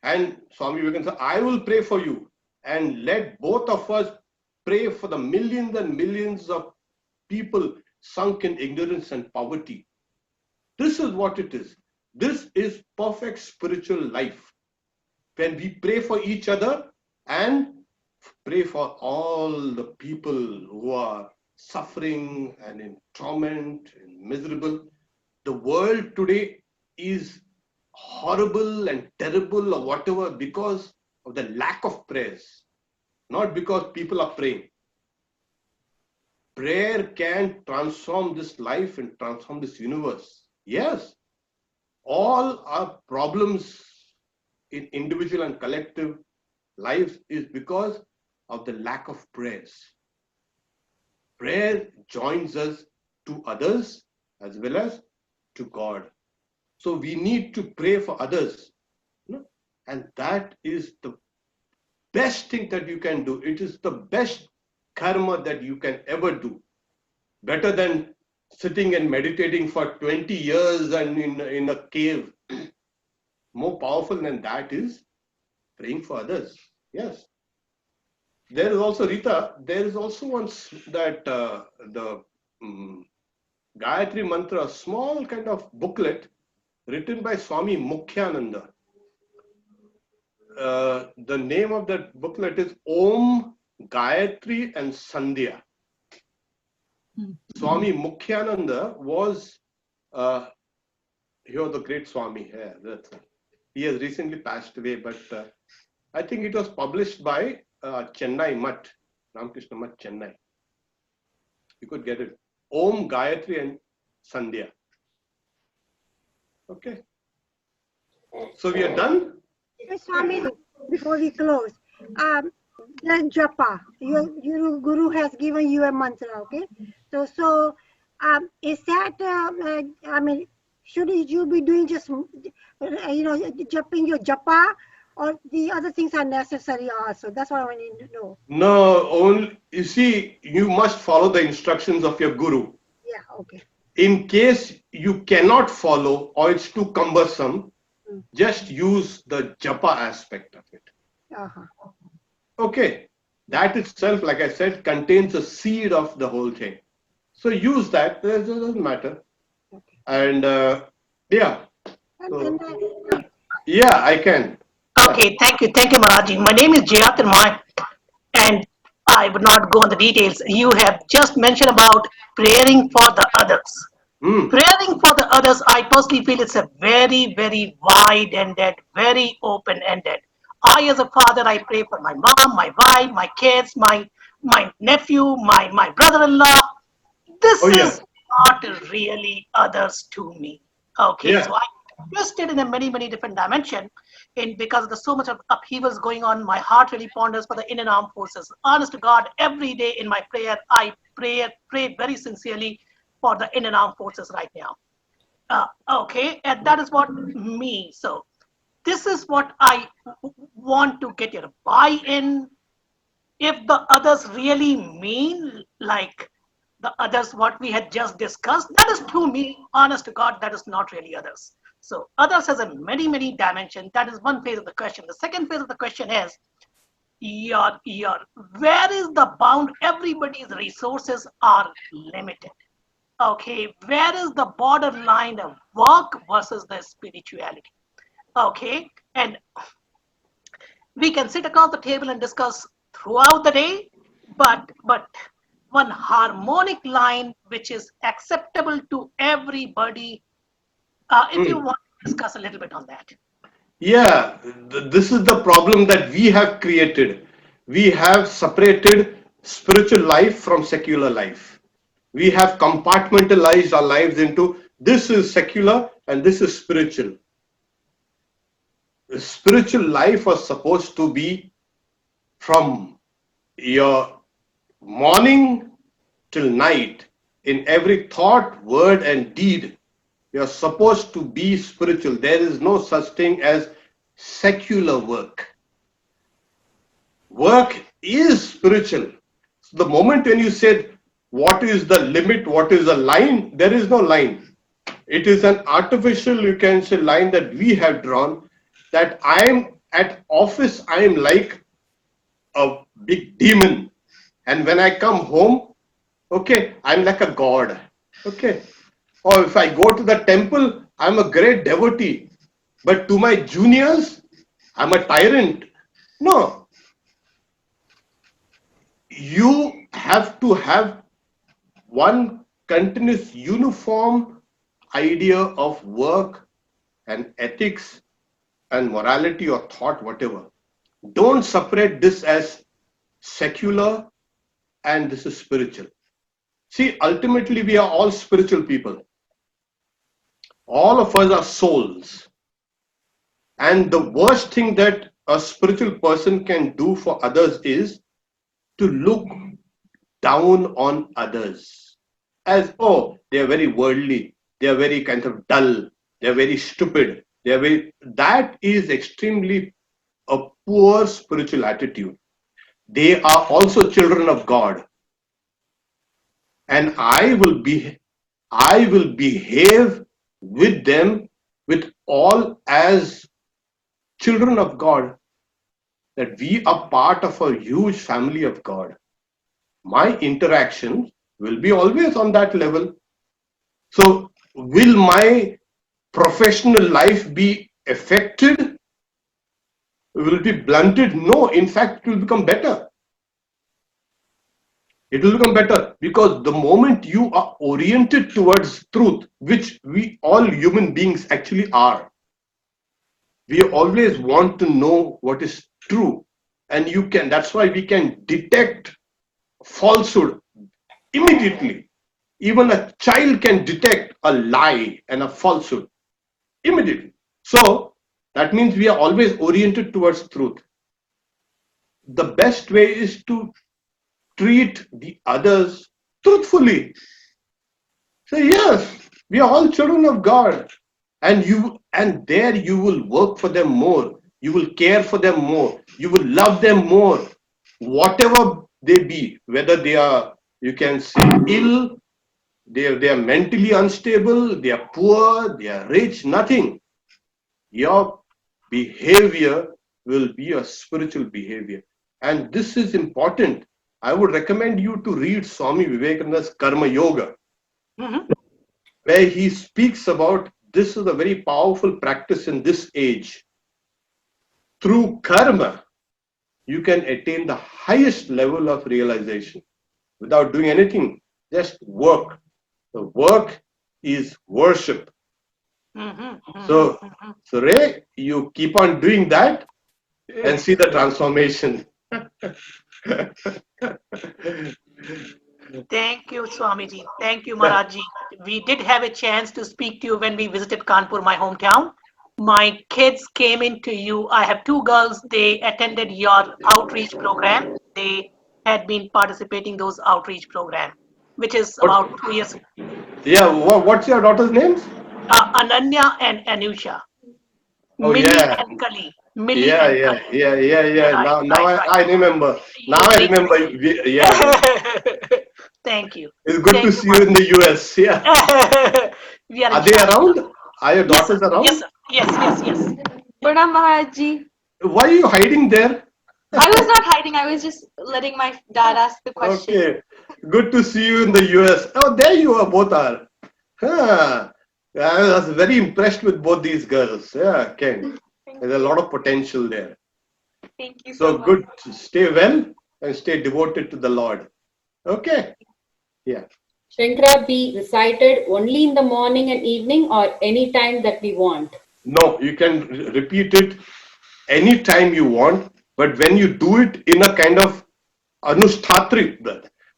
And Swami Vivekananda said, I will pray for you, and let both of us pray for the millions and millions of people sunk in ignorance and poverty. This is what it is. This is perfect spiritual life. When we pray for each other and pray for all the people who are suffering and in torment and miserable. The world today is horrible and terrible or whatever because of the lack of prayers, not because people are praying. Prayer can transform this life and transform this universe. Yes, all our problems in individual and collective lives is because of the lack of prayers. Prayer joins us to others as well as to God. So we need to pray for others. And that is the best thing that you can do. It is the best karma that you can ever do. Better than sitting and meditating for 20 years and in a cave. More powerful than that is praying for others. Yes. There is also, Rita, there is also once that the Gayatri Mantra, a small kind of booklet written by Swami Mukhyananda. The name of that booklet is Om, Gayatri and Sandhya. Swami Mukhyananda was, he was the great Swami. Yeah, he has recently passed away, but I think it was published by Chennai Mutt, Ramakrishna Mutt, Chennai. You could get it. Om, Gayatri and Sandhya. Okay. So we are done? Yes, Swami, before we close, then japa, your guru has given you a mantra, okay? So is that, I mean, should you be doing just, jumping your japa, or the other things are necessary also? That's what I need to know. No, only, you see, you must follow the instructions of your guru. Yeah, okay. In case you cannot follow or it's too cumbersome, just use the japa aspect of it. Okay. That itself, like I said, contains a seed of the whole thing. So use that. It doesn't matter. Okay. And yeah. So, yeah, I can. Okay, thank you, Maharaji. My name is Gayatri Mantra, and I would not go on the details. You have just mentioned about praying for the others. Praying for the others, I personally feel it's a very, very wide-ended, very open-ended. I, as a father, I pray for my mom, my wife, my kids, my nephew, my brother-in-law. Oh This yeah, is not really others to me. Okay, yeah. so I twisted in a many different dimension, in because there's so much of upheavals going on. My heart really ponders for the Indian Armed Forces. Honest to God, every day in my prayer, I pray very sincerely for the Indian Armed Forces right now. Okay, and that is what me. So this is what I want to get your buy-in. If the others really mean like the others what we had just discussed, that is to me, honest to God, that is not really others. So others has a many dimension. That is one phase of the question. The second phase of the question is your where is the bound? Everybody's resources are limited. Okay, where is the borderline of work versus the spirituality? Okay, and we can sit across the table and discuss throughout the day, but one harmonic line which is acceptable to everybody. If you Mm. want to discuss a little bit on that. Yeah, this is the problem that we have created. We have separated spiritual life from secular life. We have compartmentalized our lives into this is secular and this is spiritual. The spiritual life was supposed to be from your morning till night, in every thought, word, and deed. You're supposed to be spiritual. There is no such thing as secular work. Work is spiritual. So the moment when you said, what is the limit, what is the line, there is no line. It is an artificial, you can say, line that we have drawn, that I am at office, I am like a big demon. And when I come home, okay, I'm like a god. Okay. Or if I go to the temple, I'm a great devotee. But to my juniors, I'm a tyrant. No, you have to have one continuous uniform idea of work and ethics and morality or thought, whatever. Don't separate this as secular and this is spiritual. See, ultimately, we are all spiritual people. All of us are souls. And the worst thing that a spiritual person can do for others is to look down on others as, oh, they are very worldly, they are very kind of dull, they are very stupid, they are very, that is extremely a poor spiritual attitude. They are also children of God, and I will behave with them with all as children of God, that we are part of a huge family of God. My interaction will be always on that level. So, will my professional life be affected? Will it be blunted? No, in fact, it will become better. It will become better because the moment you are oriented towards truth, which we all human beings actually are, we always want to know what is true. And that's why we can detect falsehood immediately. Even a child can detect a lie and a falsehood immediately. So that means we are always oriented towards truth. The best way is to treat the others truthfully. Say, yes, we are all children of God. And there you will work for them more. You will care for them more. You will love them more. Whatever they be, whether they are, you can say, ill, they are mentally unstable, they are poor, they are rich, nothing. Your behavior will be a spiritual behavior. And this is important. I would recommend you to read Swami Vivekananda's Karma Yoga, where he speaks about this is a very powerful practice in this age. Through karma, you can attain the highest level of realization without doing anything. Just work. The work is worship. Mm-hmm. So Ray, you keep on doing that and see the transformation. Thank you, Swamiji. Thank you, Maharajji. We did have a chance to speak to you when we visited Kanpur, my hometown. My kids came into you. I have two girls. They attended your outreach program. They had been participating those outreach program, which is What, about 2 years. yeah, what's your daughter's names? Ananya and Anusha, Oh Millie yeah, and Kali, Millie yeah, and yeah, Kali. yeah, yeah, yeah. Right, Now right, I remember. Now You I make remember. Yeah, yeah. Thank you. It's good Thank to you, see you in the US. Yeah. Maharaj. We are in Are they Shanti now. around? Are your Yes, sir. daughters Yes, around? sir. Yes. Pranam Maharajji. Why are you hiding there? I was not hiding. I was just letting my dad ask the question. Okay. Good to see you in the US. Oh, there you are, both are. Huh. I was very impressed with both these girls. Yeah, Ken. There's a lot of potential there. Thank you So so much. good. Stay well and stay devoted to the Lord. Okay. Yeah. Shankara be recited only in the morning and evening or any time that we want. No, you can repeat it anytime you want, but when you do it in a kind of anustatri,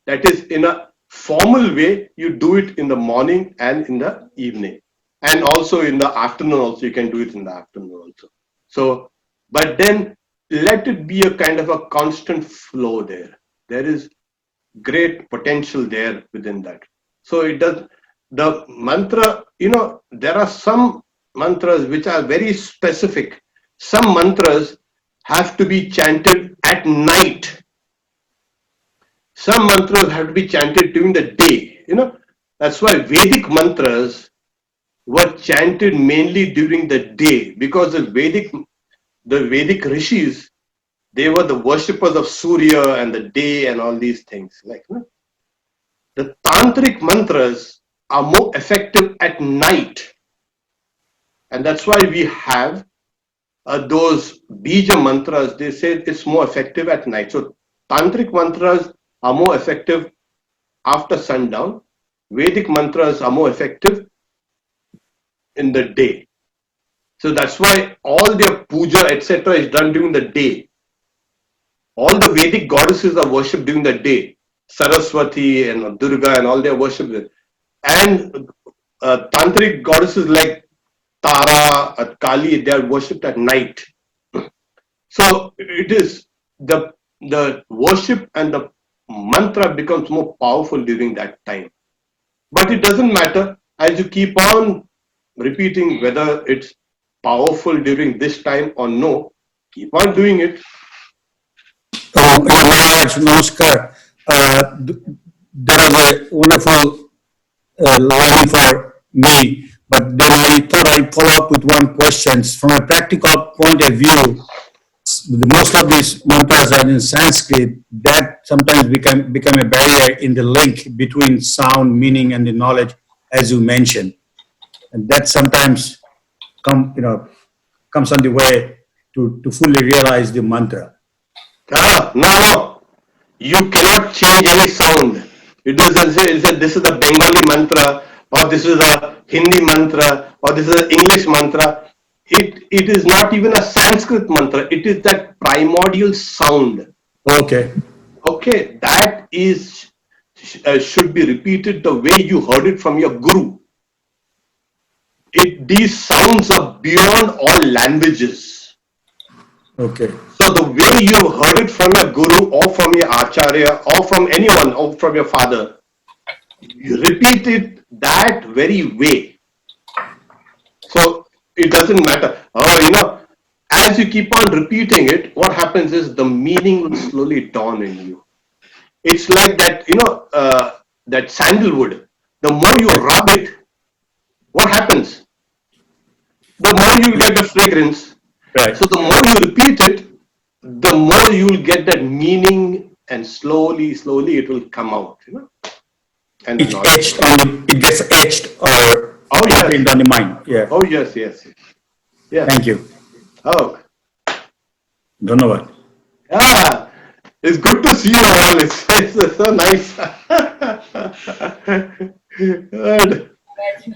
that is in a formal way, you do it in the morning and in the evening. And also in the afternoon also, you can do it in the afternoon also. So, but then let it be a kind of a constant flow there. There is great potential there within that. So it does, the mantra, there are some mantras which are very specific. Some mantras have to be chanted at night. Some mantras have to be chanted during the day. That's why Vedic mantras were chanted mainly during the day, because the Vedic rishis, they were the worshippers of Surya and the day and all these things. The tantric mantras are more effective at night, and that's why we have those bija mantras. They say it's more effective at night. So tantric mantras are more effective after sundown. Vedic mantras are more effective in the day. So that's why all their puja, etc., is done during the day. All the Vedic goddesses are worshipped during the day. Saraswati and Durga and all their worship. And tantric goddesses like Tara, Kali, they are worshipped at night. So it is the worship and the mantra becomes more powerful during that time. But it doesn't matter, as you keep on repeating whether it's powerful during this time or no, keep on doing it. Maharaj, Namaskar. That was a wonderful line for me, but then I thought I'd follow up with one question. From a practical point of view, most of these mantras are in Sanskrit. That sometimes become a barrier in the link between sound, meaning, and the knowledge, as you mentioned, and that sometimes comes on the way to fully realize the mantra. No, you cannot change any sound. It doesn't say this is a Bengali mantra, or this is a Hindi mantra, or this is an English mantra. It is not even a Sanskrit mantra. It is that primordial sound. Okay. Okay, that is should be repeated the way you heard it from your guru. These sounds are beyond all languages. Okay. So the way you heard it from your guru or from your acharya or from anyone or from your father, you repeat it that very way. So it doesn't matter. As you keep on repeating it, what happens is the meaning will slowly dawn in you. It's like that, that sandalwood. The more you rub it, what happens? The more you get the fragrance. Right. So the more you repeat it, the more you will get that meaning, and slowly it will come out. And It gets etched or imprinted on the mind. Yeah. Oh yes. Yeah. Thank you. Oh. Dhanyavad. Yeah. It's good to see you all. It's so nice. Good. much.